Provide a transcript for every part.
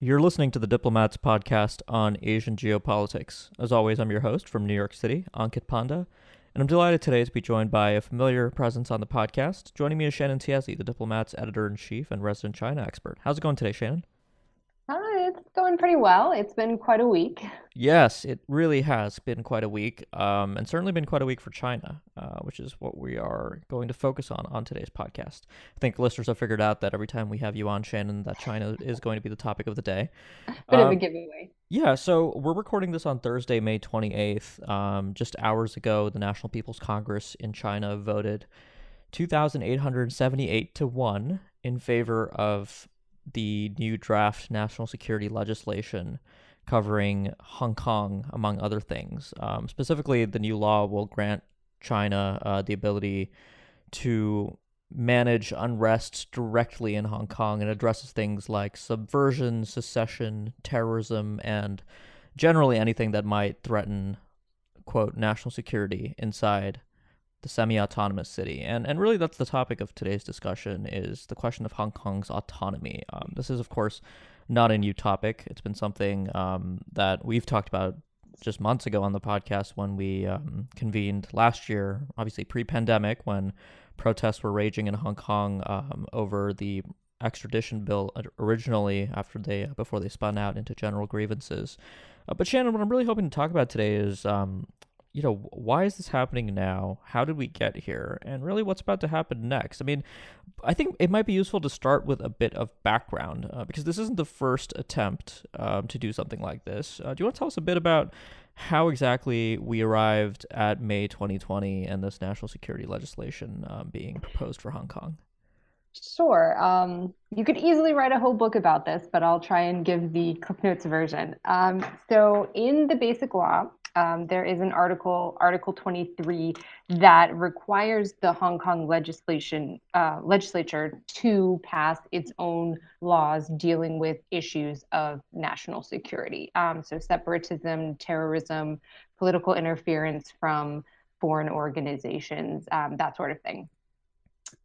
You're listening to the Diplomats podcast on Asian geopolitics. As always, I'm your host from New York City, Ankit Panda, and I'm delighted today to be joined by a familiar presence on the podcast. Joining me is Shannon Tiesi, the Diplomats editor-in-chief and resident China expert. How's it going today, Shannon? It's going pretty well. It's been quite a week. Yes, it really has been quite a week, and certainly been quite a week for China, which is what we are going to focus on today's podcast. I think listeners have figured out that every time we have you on, Shannon, that China is going to be the topic of the day. Bit of a Um, giveaway. Yeah, so we're recording this on Thursday, May 28th. Just hours ago, the National People's Congress in China voted 2,878 to 1 in favor of the new draft national security legislation covering Hong Kong, among other things. Specifically, the new law will grant China the ability to manage unrest directly in Hong Kong and addresses things like subversion, secession, terrorism, and generally anything that might threaten, quote, national security inside the semi-autonomous city. And really that's the topic of today's discussion is the question of Hong Kong's autonomy. This is, of course, not a new topic. It's been something that we've talked about just months ago on the podcast when we convened last year, obviously pre-pandemic, when protests were raging in Hong Kong over the extradition bill originally before they spun out into general grievances. But Shannon, what I'm really hoping to talk about today is why is this happening now? How did we get here? And really, what's about to happen next? I mean, I think it might be useful to start with a bit of background because this isn't the first attempt to do something like this. Do you want to tell us a bit about how exactly we arrived at May 2020 and this national security legislation being proposed for Hong Kong? Sure. You could easily write a whole book about this, but I'll try and give the Cliff Notes version. So in the basic law, there is an Article 23, that requires the Hong Kong legislature to pass its own laws dealing with issues of national security. So separatism, terrorism, political interference from foreign organizations, that sort of thing.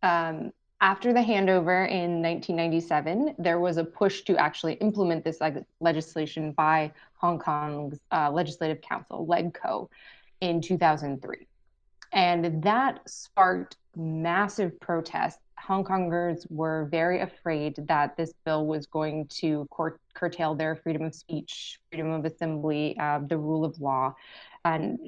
Um, After the handover in 1997, there was a push to actually implement this legislation by Hong Kong's Legislative Council, LegCo, in 2003. And that sparked massive protests. Hong Kongers were very afraid that this bill was going to curtail their freedom of speech, freedom of assembly, the rule of law. And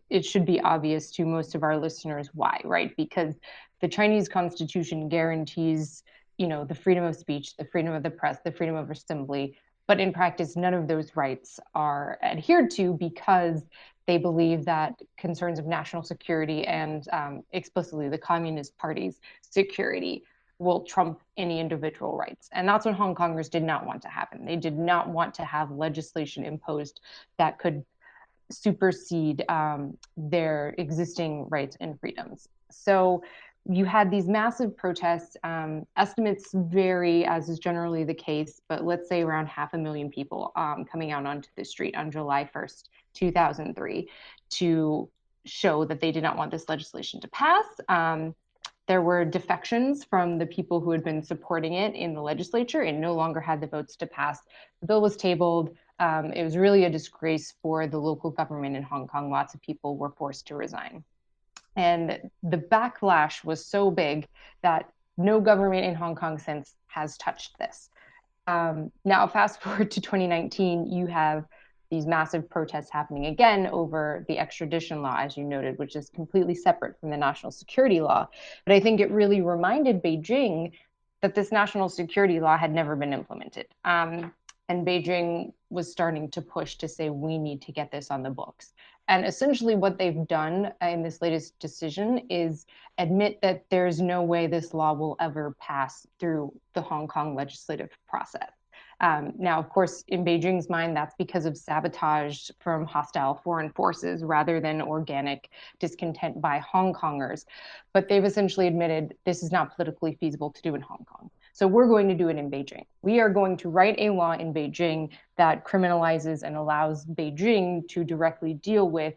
it should be obvious to most of our listeners why, right? Because the Chinese Constitution guarantees, the freedom of speech, the freedom of the press, the freedom of assembly. But in practice, none of those rights are adhered to because they believe that concerns of national security and explicitly the Communist Party's security will trump any individual rights. And that's what Hong Kongers did not want to happen. They did not want to have legislation imposed that could supersede their existing rights and freedoms. So you had these massive protests. Estimates vary, as is generally the case, but let's say around 500,000 people coming out onto the street on July 1st, 2003, to show that they did not want this legislation to pass. There were defections from the people who had been supporting it in the legislature and no longer had the votes to pass. The bill was tabled. It was really a disgrace for the local government in Hong Kong. Lots of people were forced to resign. And the backlash was so big that no government in Hong Kong since has touched this. Now, fast forward to 2019, you have these massive protests happening again over the extradition law, as you noted, which is completely separate from the national security law. But I think it really reminded Beijing that this national security law had never been implemented. And Beijing was starting to push to say, we need to get this on the books. And essentially, what they've done in this latest decision is admit that there's no way this law will ever pass through the Hong Kong legislative process. Now, of course, in Beijing's mind, that's because of sabotage from hostile foreign forces rather than organic discontent by Hong Kongers. But they've essentially admitted this is not politically feasible to do in Hong Kong. So we're going to do it in Beijing. We are going to write a law in Beijing that criminalizes and allows Beijing to directly deal with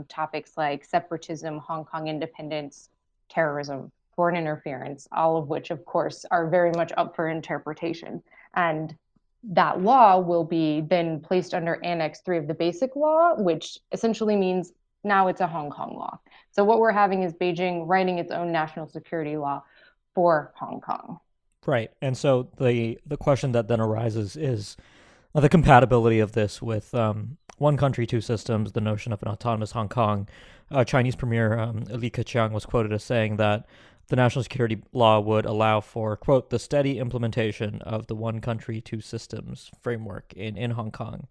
topics like separatism, Hong Kong independence, terrorism, foreign interference, all of which, of course, are very much up for interpretation. And that law will be then placed under Annex 3 of the Basic Law, which essentially means now it's a Hong Kong law. So what we're having is Beijing writing its own national security law for Hong Kong. Right. And so the question that then arises is the compatibility of this with one country, two systems, the notion of an autonomous Hong Kong. Chinese Premier Li Keqiang was quoted as saying that the national security law would allow for, quote, the steady implementation of the one country, two systems framework in Hong Kong.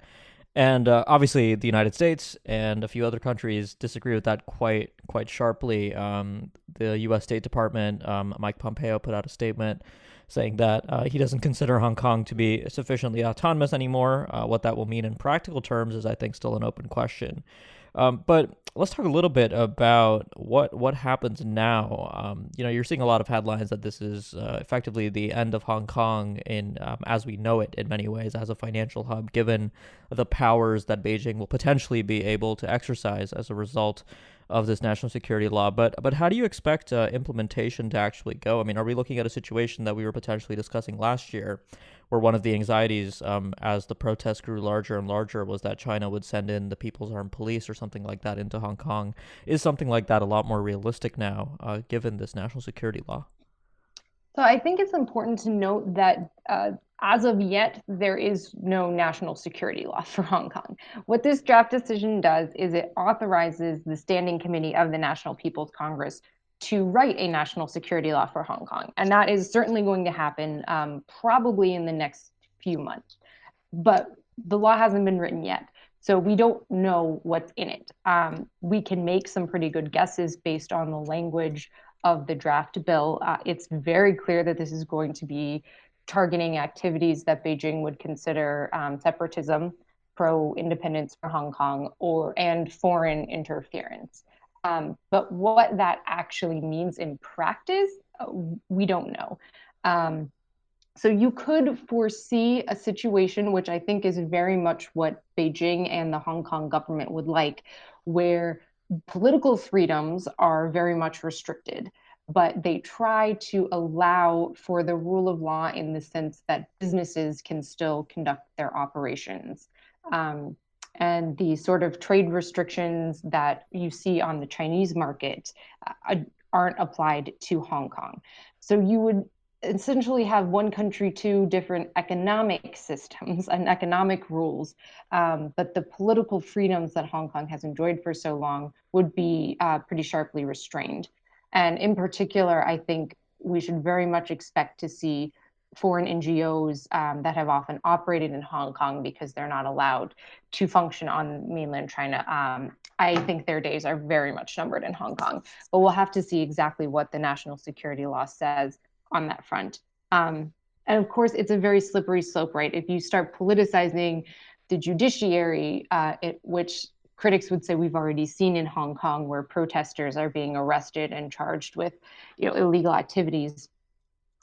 And obviously, the United States and a few other countries disagree with that quite sharply. The U.S. State Department, Mike Pompeo, put out a statement saying that he doesn't consider Hong Kong to be sufficiently autonomous anymore. What that will mean in practical terms is, I think, still an open question. But let's talk a little bit about what happens now. You're seeing a lot of headlines that this is effectively the end of Hong Kong in as we know it in many ways as a financial hub, given the powers that Beijing will potentially be able to exercise as a result of this national security law. But how do you expect implementation to actually go? I mean, are we looking at a situation that we were potentially discussing last year, where one of the anxieties as the protests grew larger and larger was that China would send in the People's Armed Police or something like that into Hong Kong? Is something like that a lot more realistic now, given this national security law? So I think it's important to note that as of yet, there is no national security law for Hong Kong. What this draft decision does is it authorizes the Standing Committee of the National People's Congress to write a national security law for Hong Kong. And that is certainly going to happen probably in the next few months. But the law hasn't been written yet. So we don't know what's in it. We can make some pretty good guesses based on the language of the draft bill. It's very clear that this is going to be targeting activities that Beijing would consider separatism, pro-independence for Hong Kong, and foreign interference. But what that actually means in practice, we don't know. So you could foresee a situation, which I think is very much what Beijing and the Hong Kong government would like, where political freedoms are very much restricted, but they try to allow for the rule of law in the sense that businesses can still conduct their operations. And the sort of trade restrictions that you see on the Chinese market aren't applied to Hong Kong. So you would essentially have one country, two different economic systems and economic rules, but the political freedoms that Hong Kong has enjoyed for so long would be pretty sharply restrained. And in particular, I think we should very much expect to see foreign NGOs that have often operated in Hong Kong because they're not allowed to function on mainland China. I think their days are very much numbered in Hong Kong, but we'll have to see exactly what the national security law says on that front. And of course, it's a very slippery slope, right? If you start politicizing the judiciary, which critics would say we've already seen in Hong Kong, where protesters are being arrested and charged with, illegal activities.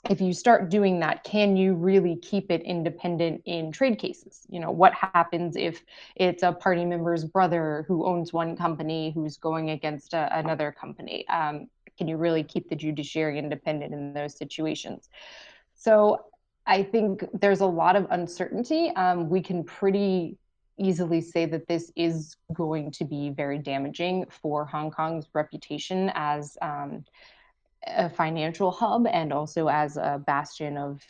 If you start doing that, can you really keep it independent in trade cases? What happens if it's a party member's brother who owns one company who's going against another company? Can you really keep the judiciary independent in those situations? So I think there's a lot of uncertainty. We can pretty easily say that this is going to be very damaging for Hong Kong's reputation as a financial hub and also as a bastion of,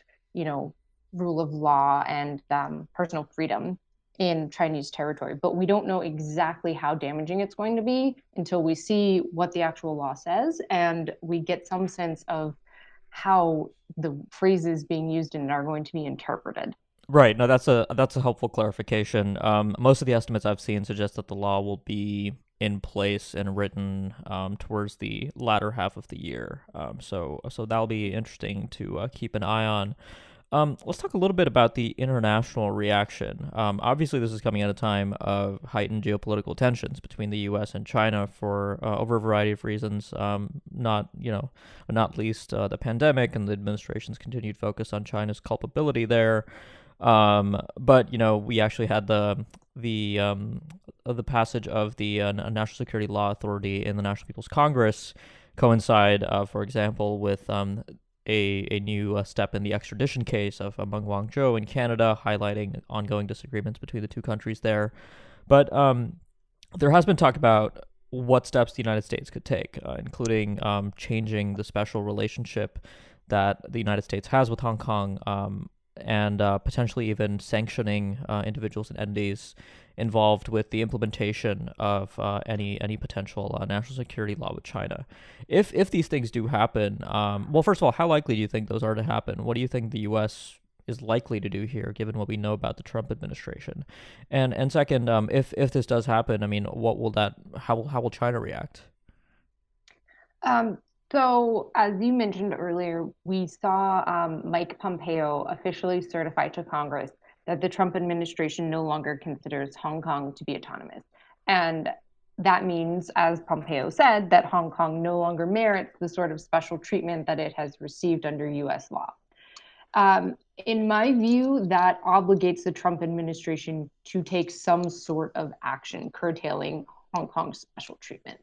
rule of law and personal freedom in Chinese territory. But we don't know exactly how damaging it's going to be until we see what the actual law says and we get some sense of how the phrases being used in it are going to be interpreted. Right. No, that's a helpful clarification. Most of the estimates I've seen suggest that the law will be in place and written towards the latter half of the year. So that'll be interesting to keep an eye on. Let's talk a little bit about the international reaction. Obviously, this is coming at a time of heightened geopolitical tensions between the U.S. and China for over a variety of reasons. Not least the pandemic and the administration's continued focus on China's culpability there. But we actually had the passage of the National Security Law Authority in the National People's Congress coincide, for example, with a new step in the extradition case of Meng Wanzhou in Canada, highlighting ongoing disagreements between the two countries there. But there has been talk about what steps the United States could take, including changing the special relationship that the United States has with Hong Kong, and potentially even sanctioning individuals and entities involved with the implementation of any potential national security law with China. If these things do happen, well, first of all, how likely do you think those are to happen? What do you think the U.S. is likely to do here, given what we know about the Trump administration? And second, if this does happen, I mean, what will that? How will China react? So, as you mentioned earlier, we saw Mike Pompeo officially certify to Congress that the Trump administration no longer considers Hong Kong to be autonomous. And that means, as Pompeo said, that Hong Kong no longer merits the sort of special treatment that it has received under US law. In my view, that obligates the Trump administration to take some sort of action curtailing Hong Kong's special treatment.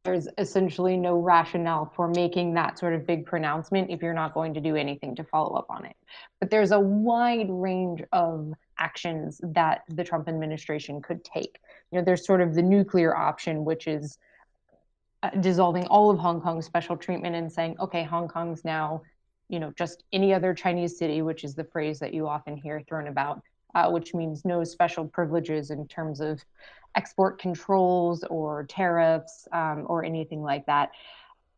There's essentially no rationale for making that sort of big pronouncement if you're not going to do anything to follow up on it. But there's a wide range of actions that the Trump administration could take. There's sort of the nuclear option, which is dissolving all of Hong Kong's special treatment and saying, okay, Hong Kong's now, just any other Chinese city, which is the phrase that you often hear thrown about, which means no special privileges in terms of export controls or tariffs or anything like that.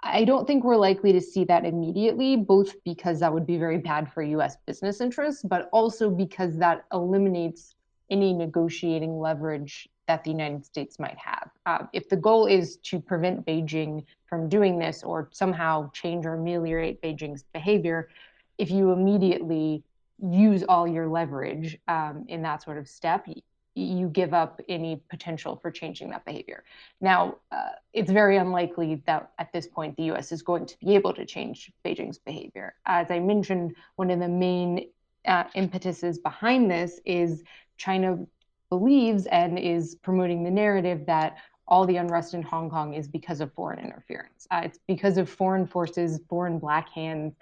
I don't think we're likely to see that immediately, both because that would be very bad for US business interests, but also because that eliminates any negotiating leverage that the United States might have. If the goal is to prevent Beijing from doing this or somehow change or ameliorate Beijing's behavior, if you immediately use all your leverage in that sort of step, you give up any potential for changing that behavior. Now, it's very unlikely that at this point the US is going to be able to change Beijing's behavior. As I mentioned, one of the main impetuses behind this is China believes and is promoting the narrative that all the unrest in Hong Kong is because of foreign interference. It's because of foreign forces, foreign black hands,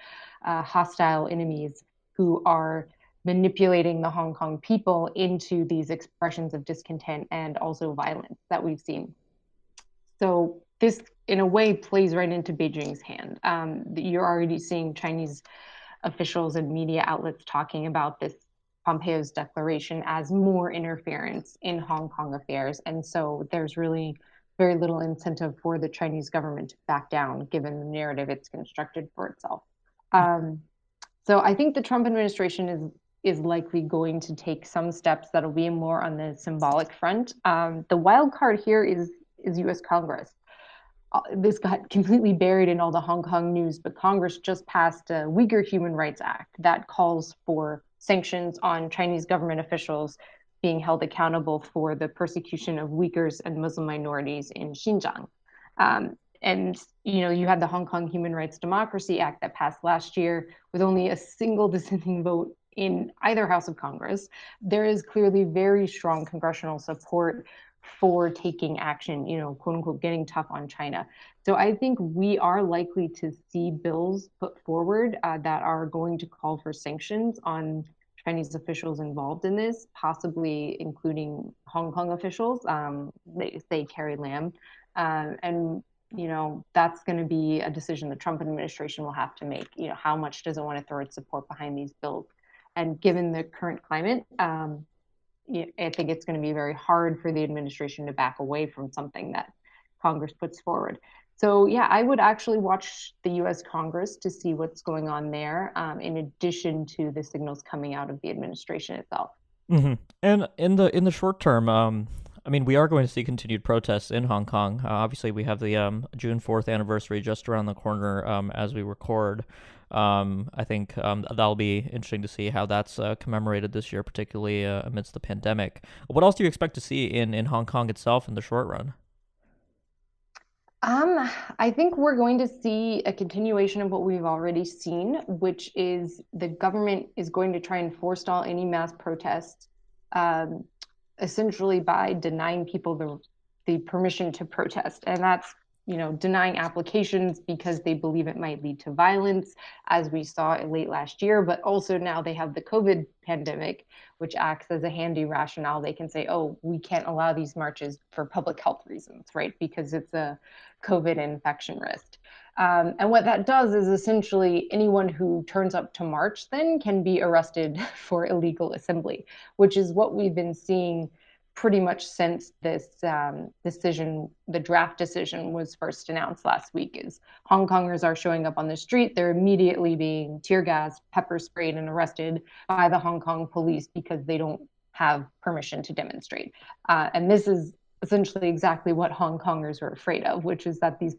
hostile enemies who are manipulating the Hong Kong people into these expressions of discontent and also violence that we've seen. So this, in a way, plays right into Beijing's hand. You're already seeing Chinese officials and media outlets talking about this Pompeo's declaration as more interference in Hong Kong affairs. And so there's really very little incentive for the Chinese government to back down, given the narrative it's constructed for itself. So I think the Trump administration is likely going to take some steps that'll be more on the symbolic front. The wild card here is U.S. Congress. This got completely buried in all the Hong Kong news, but Congress just passed a Uyghur Human Rights Act that calls for sanctions on Chinese government officials being held accountable for the persecution of Uyghurs and Muslim minorities in Xinjiang. And you had the Hong Kong Human Rights Democracy Act that passed last year with only a single dissenting vote in either house of Congress. There is clearly very strong congressional support for taking action, quote unquote, getting tough on China. So I think we are likely to see bills put forward that are going to call for sanctions on Chinese officials involved in this, possibly including Hong Kong officials, they say Carrie Lam. And that's going to be a decision the Trump administration will have to make. How much does it want to throw its support behind these bills? And given the current climate, I think it's going to be very hard for the administration to back away from something that Congress puts forward. So yeah, I would actually watch the U.S. Congress to see what's going on there, in addition to the signals coming out of the administration itself. Mm-hmm. And in the short term, I mean, we are going to see continued protests in Hong Kong. Obviously, we have the June 4th anniversary just around the corner as we record. I think that'll be interesting to see how that's commemorated this year, particularly amidst the pandemic. What else do you expect to see in Hong Kong itself in the short run? I think we're going to see a continuation of what we've already seen, which is the government is going to try and forestall any mass protests, essentially by denying people the permission to protest. And that's denying applications because they believe it might lead to violence, as we saw late last year. But also now they have the COVID pandemic, which acts as a handy rationale. They can say, oh, we can't allow these marches for public health reasons, right? Because it's a COVID infection risk. And what that does is essentially anyone who turns up to march then can be arrested for illegal assembly, which is what we've been seeing pretty much since this decision, the draft decision was first announced last week. Is Hong Kongers are showing up on the street, they're immediately being tear gassed, pepper sprayed, and arrested by the Hong Kong police because they don't have permission to demonstrate. And this is essentially exactly what Hong Kongers are afraid of, which is that these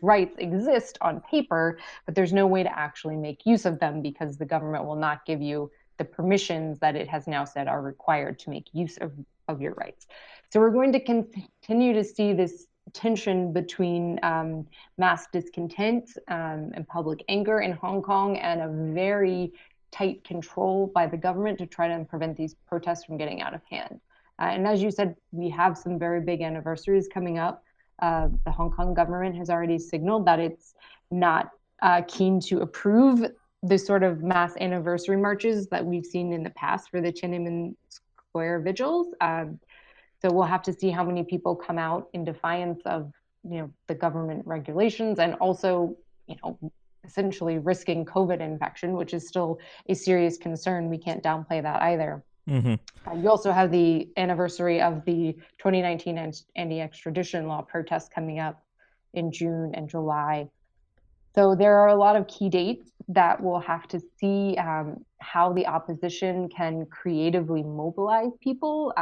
rights exist on paper, but there's no way to actually make use of them because the government will not give you the permissions that it has now said are required to make use of your rights. So we're going to continue to see this tension between mass discontent and public anger in Hong Kong and a very tight control by the government to try to prevent these protests from getting out of hand. And as you said, we have some very big anniversaries coming up. The Hong Kong government has already signaled that it's not keen to approve the sort of mass anniversary marches that we've seen in the past for the Tiananmen Square vigils. So we'll have to see how many people come out in defiance of, the government regulations, and also, essentially risking COVID infection, which is still a serious concern. We can't downplay that either. Mm-hmm. You also have the anniversary of the 2019 anti-extradition law protests coming up in June and July. So there are a lot of key dates that we'll have to see how the opposition can creatively mobilize people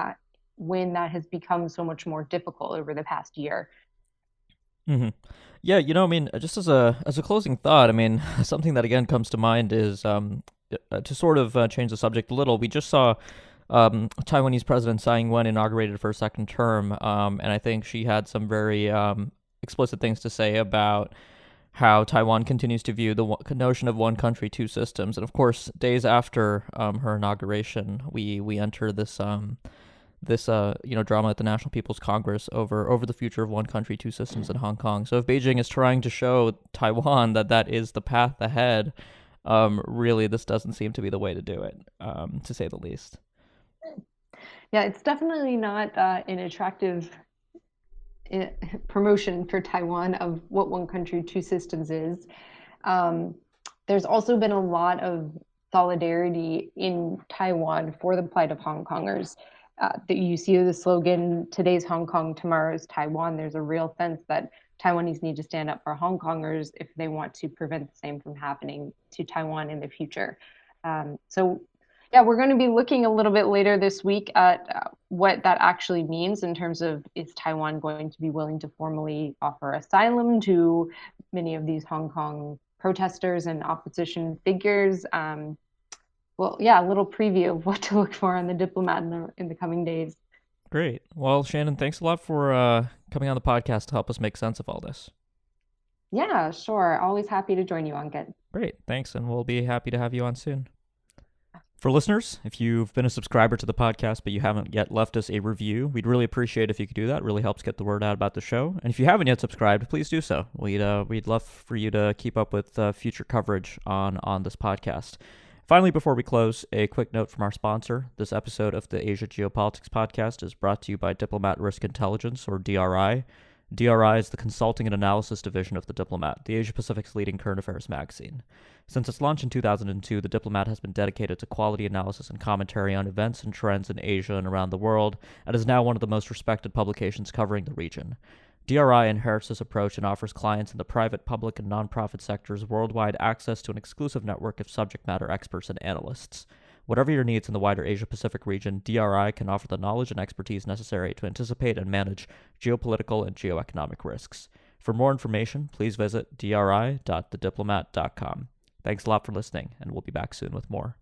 when that has become so much more difficult over the past year. Mm-hmm. Yeah, just as a closing thought, something that again comes to mind is to sort of change the subject a little. We just saw Taiwanese President Tsai Ing-wen inaugurated for a second term, and I think she had some very explicit things to say about how Taiwan continues to view the notion of one country, two systems. And of course, days after her inauguration, we enter this drama at the National People's Congress over the future of one country, two systems in Hong Kong. So if Beijing is trying to show Taiwan that is the path ahead, really this doesn't seem to be the way to do it, to say the least. Yeah, it's definitely not an attractive promotion for Taiwan of what one country, two systems is. There's also been a lot of solidarity in Taiwan for the plight of Hong Kongers. That you see the slogan, today's Hong Kong, tomorrow's Taiwan. There's a real sense that Taiwanese need to stand up for Hong Kongers if they want to prevent the same from happening to Taiwan in the future. So yeah, we're going to be looking a little bit later this week at what that actually means in terms of, is Taiwan going to be willing to formally offer asylum to many of these Hong Kong protesters and opposition figures? Well, yeah, a little preview of what to look for on The Diplomat in the coming days. Great. Well, Shannon, thanks a lot for coming on the podcast to help us make sense of all this. Yeah, sure. Always happy to join you, Ankit. Great. Thanks. And we'll be happy to have you on soon. For listeners, if you've been a subscriber to the podcast but you haven't yet left us a review, we'd really appreciate if you could do that. It really helps get the word out about the show. And if you haven't yet subscribed, please do so. We'd love for you to keep up with future coverage on this podcast. Finally, before we close, a quick note from our sponsor. This episode of the Asia Geopolitics Podcast is brought to you by Diplomat Risk Intelligence, or DRI. DRI is the consulting and analysis division of The Diplomat, the Asia-Pacific's leading current affairs magazine. Since its launch in 2002, The Diplomat has been dedicated to quality analysis and commentary on events and trends in Asia and around the world, and is now one of the most respected publications covering the region. DRI inherits this approach and offers clients in the private, public, and nonprofit sectors worldwide access to an exclusive network of subject matter experts and analysts. Whatever your needs in the wider Asia-Pacific region, DRI can offer the knowledge and expertise necessary to anticipate and manage geopolitical and geoeconomic risks. For more information, please visit dri.thediplomat.com. Thanks a lot for listening, and we'll be back soon with more.